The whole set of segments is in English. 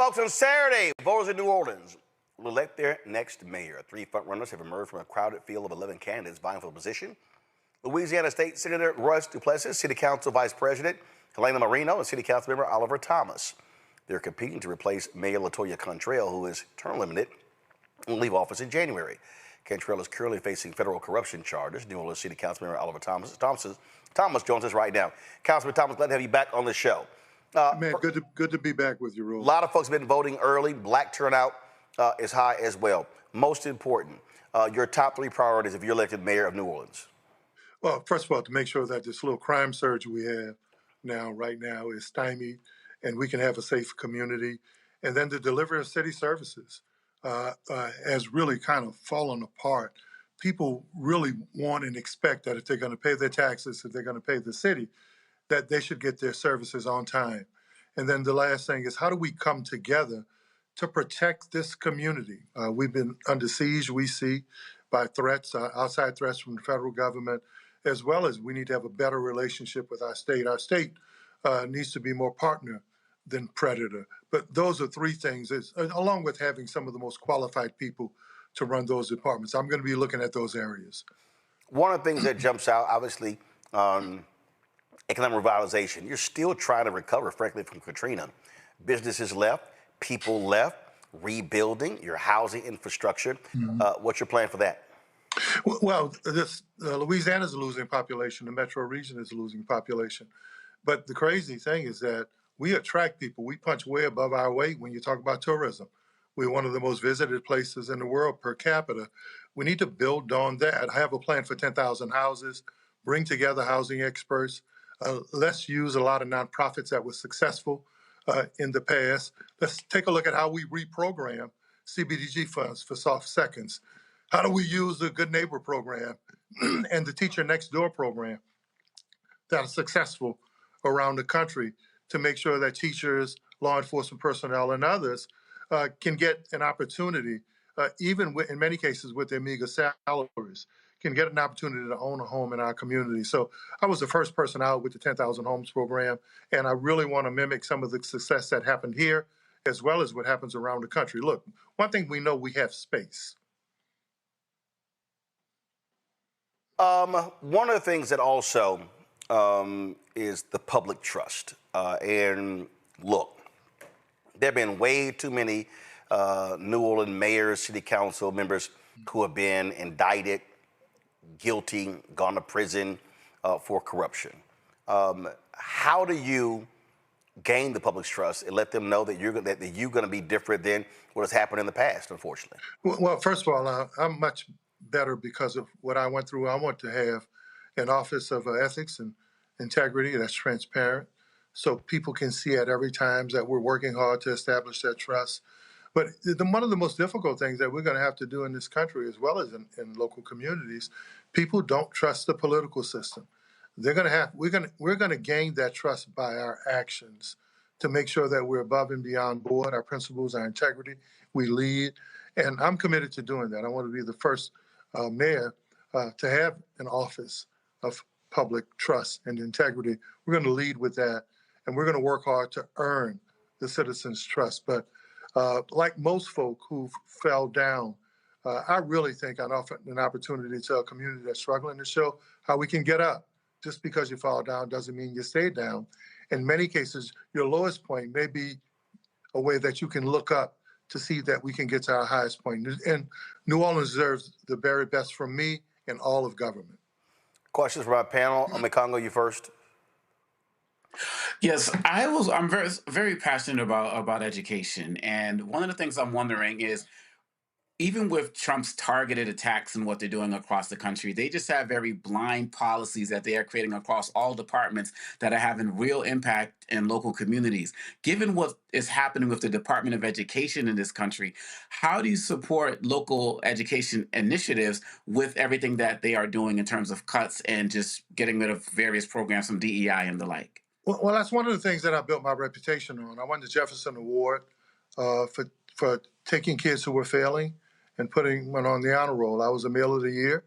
Folks, on Saturday, voters in New Orleans will elect their next mayor. Three frontrunners have emerged from a crowded field of 11 candidates vying for the position. Louisiana State Senator Russ Duplessis, City Council Vice President Helena Marino, and City Council Member Oliver Thomas. They're competing to replace Mayor Latoya Cantrell, who is term limited and will leave office in January. Cantrell is currently facing federal corruption charges. New Orleans City Council Member Oliver Thomas joins us right now. Councilman Thomas, glad to have you back on the show. Man, good to be back with you, Roland. A lot of folks have been voting early. Black turnout is high as well. Most important, your top three priorities if you're elected mayor of New Orleans. Well, first of all, to make sure that this little crime surge we have right now is stymied and we can have a safe community. And then the delivery of city services has really kind of fallen apart. People really want and expect that if they're going to pay their taxes, if they're going to pay the city, that they should get their services on time. And then the last thing is, how do we come together to protect this community? We've been under siege, we see, by threats, outside threats from the federal government, as well as we need to have a better relationship with our state. Our state needs to be more partner than predator. But those are three things, along with having some of the most qualified people to run those departments. I'm going to be looking at those areas. One of the things that jumps out, obviously, economic revitalization. You're still trying to recover, frankly, from Katrina. Businesses left, people left, rebuilding your housing infrastructure. What's your plan for that? Well, Louisiana is losing population. The metro region is losing population. But the crazy thing is that we attract people. We punch way above our weight when you talk about tourism. We're one of the most visited places in the world per capita. We need to build on that. I have a plan for 10,000 houses, bring together housing experts. Let's use a lot of nonprofits that were successful in the past. Let's take a look at how we reprogram CBDG funds for soft seconds. How do we use the Good Neighbor program and the Teacher Next Door program that are successful around the country to make sure that teachers, law enforcement personnel, and others can get an opportunity, even in many cases with their meager salaries, can get an opportunity to own a home in our community. So I was the first person out with the 10,000 Homes program, and I really want to mimic some of the success that happened here, as well as what happens around the country. Look, one thing we know, we have space. One of the things that also is the public trust. And look, there have been way too many New Orleans mayors, city council members who have been indicted, guilty, gone to prison for corruption. How do you gain the public's trust and let them know that you're going to be different than what has happened in the past, unfortunately? Well, first of all, I'm much better because of what I went through. I want to have an office of ethics and integrity that's transparent, so people can see at every time that we're working hard to establish that trust. But one of the most difficult things that we're going to have to do in this country, as well as in local communities, people don't trust the political system. We're going to gain that trust by our actions to make sure that we're above and beyond board, our principles, our integrity, we lead. And I'm committed to doing that. I want to be the first mayor to have an office of public trust and integrity. We're going to lead with that, and we're going to work hard to earn the citizens' trust. But like most folk who fell down, I really think I'd offer an opportunity to a community that's struggling to show how we can get up. Just because you fall down doesn't mean you stay down. In many cases, your lowest point may be a way that you can look up to see that we can get to our highest point. And New Orleans deserves the very best from me and all of government. Questions from our panel. Congo, you first. Yes, I'm very passionate about education, and one of the things I'm wondering is, even with Trump's targeted attacks and what they're doing across the country, they just have very blind policies that they are creating across all departments that are having real impact in local communities. Given what is happening with the Department of Education in this country, how do you support local education initiatives with everything that they are doing in terms of cuts and just getting rid of various programs from DEI and the like? Well, that's one of the things that I built my reputation on. I won the Jefferson Award for taking kids who were failing and putting one on the honor roll. I was a Meal of the Year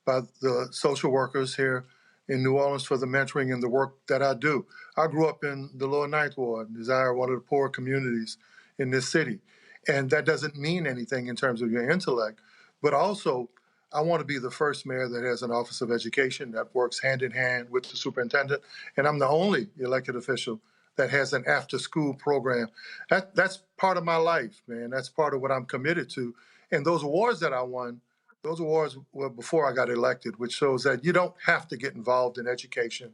by the social workers here in New Orleans for the mentoring and the work that I do. I grew up in the Lower Ninth Ward, Desire, one of the poor communities in this city. And that doesn't mean anything in terms of your intellect, but also I want to be the first mayor that has an Office of Education that works hand in hand with the superintendent. And I'm the only elected official that has an after-school program. That's part of my life, man. That's part of what I'm committed to. And those awards that I won, those awards were before I got elected, which shows that you don't have to get involved in education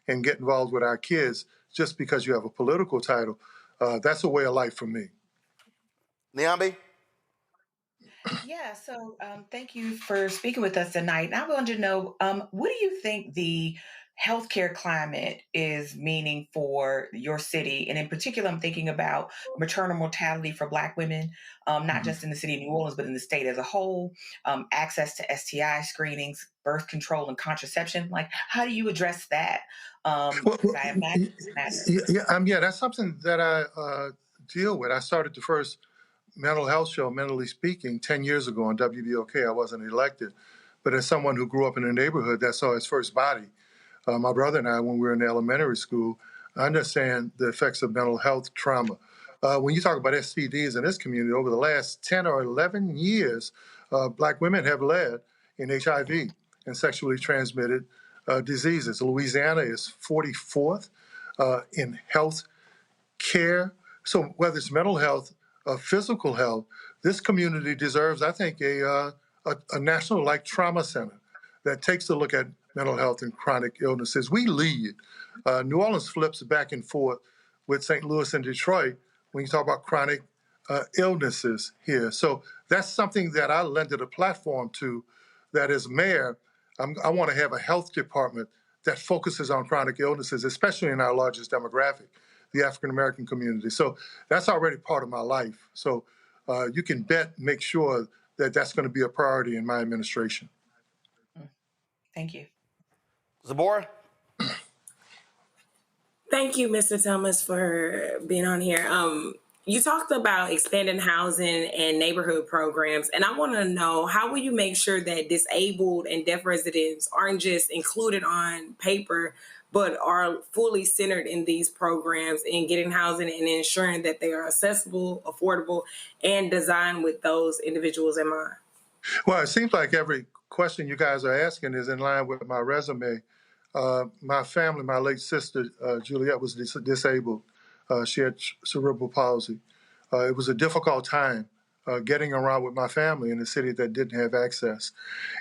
and get involved with our kids just because you have a political title. That's a way of life for me. Niambi? Yeah, so thank you for speaking with us tonight. And I wanted to know, what do you think the healthcare climate is meaning for your city? And in particular, I'm thinking about maternal mortality for Black women, not just in the city of New Orleans, but in the state as a whole, access to STI screenings, birth control, and contraception. Like, how do you address that? Well, Because I imagine it matters. yeah, that's something that I deal with. I started the first mental health show, Mentally Speaking, 10 years ago on WBOK. I wasn't elected, but as someone who grew up in a neighborhood that saw his first body, my brother and I, when we were in elementary school, I understand the effects of mental health trauma. When you talk about STDs in this community, over the last 10 or 11 years, Black women have led in HIV and sexually transmitted diseases. Louisiana is 44th in health care. So whether it's mental health, physical health, this community deserves, I think, a national like trauma center that takes a look at mental health and chronic illnesses. We lead. New Orleans flips back and forth with St. Louis and Detroit when you talk about chronic illnesses here. So that's something that I lended a platform to. That as mayor, I want to have a health department that focuses on chronic illnesses, especially in our largest demographic, the African American community. So that's already part of my life. So you can make sure that that's going to be a priority in my administration. Thank you. Zabora? Thank you, Mr. Thomas, for being on here. You talked about expanding housing and neighborhood programs, and I want to know, how will you make sure that disabled and deaf residents aren't just included on paper, but are fully centered in these programs and getting housing and ensuring that they are accessible, affordable, and designed with those individuals in mind? Well, it seems like every question you guys are asking is in line with my resume. My family, my late sister, Juliet, was disabled. She had cerebral palsy. It was a difficult time getting around with my family in a city that didn't have access.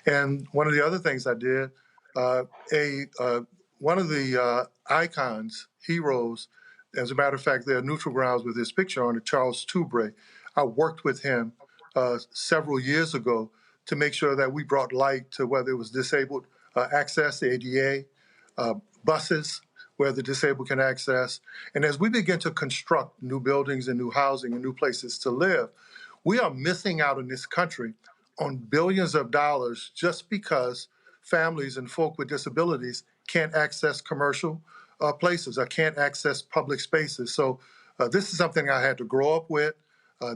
And one of the other things I did, one of the icons, heroes, as a matter of fact, there are neutral grounds with his picture on it, Charles Toubre. I worked with him several years ago to make sure that we brought light to whether it was disabled access, the ADA, buses where the disabled can access. And as we begin to construct new buildings and new housing and new places to live, we are missing out in this country on billions of dollars just because families and folk with disabilities can't access commercial places or can't access public spaces. So this is something I had to grow up with.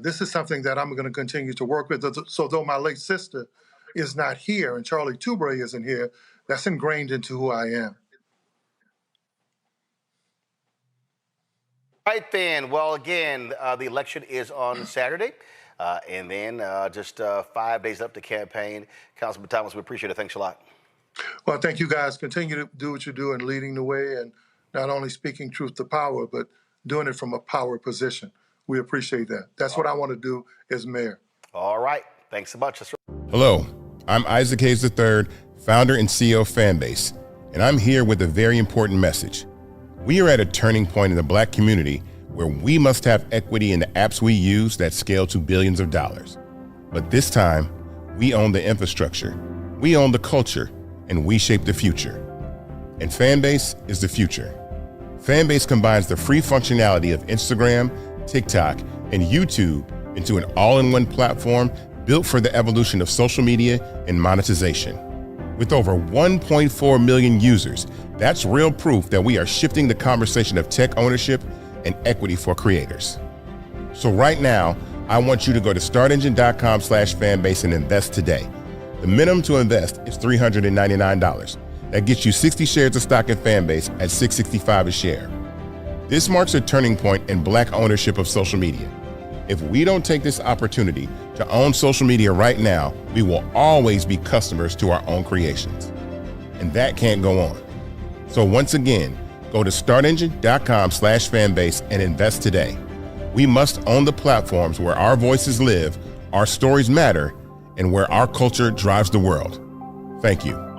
This is something that I'm going to continue to work with. So though my late sister is not here and Charlie Toubre isn't here, that's ingrained into who I am. Right then. Well, again, the election is on Saturday. And then just 5 days up to campaign. Councilman Thomas, we appreciate it. Thanks a lot. Well, thank you guys. Continue to do what you do and leading the way and not only speaking truth to power, but doing it from a power position. We appreciate that. That's what I want to do as mayor. All right. Thanks so much. Hello, I'm Isaac Hayes III, founder and CEO of Fanbase, and I'm here with a very important message. We are at a turning point in the Black community where we must have equity in the apps we use that scale to billions of dollars. But this time, we own the infrastructure, we own the culture, and we shape the future. And Fanbase is the future. Fanbase combines the free functionality of Instagram, TikTok, and YouTube into an all-in-one platform built for the evolution of social media and monetization. With over 1.4 million users, that's real proof that we are shifting the conversation of tech ownership and equity for creators. So right now, I want you to go to startengine.com/fanbase and invest today. The minimum to invest is $399. That gets you 60 shares of stock in Fanbase at $665 a share. This marks a turning point in Black ownership of social media. If we don't take this opportunity to own social media right now, we will always be customers to our own creations. And that can't go on. So once again, go to startengine.com/fanbase and invest today. We must own the platforms where our voices live, our stories matter, and where our culture drives the world. Thank you.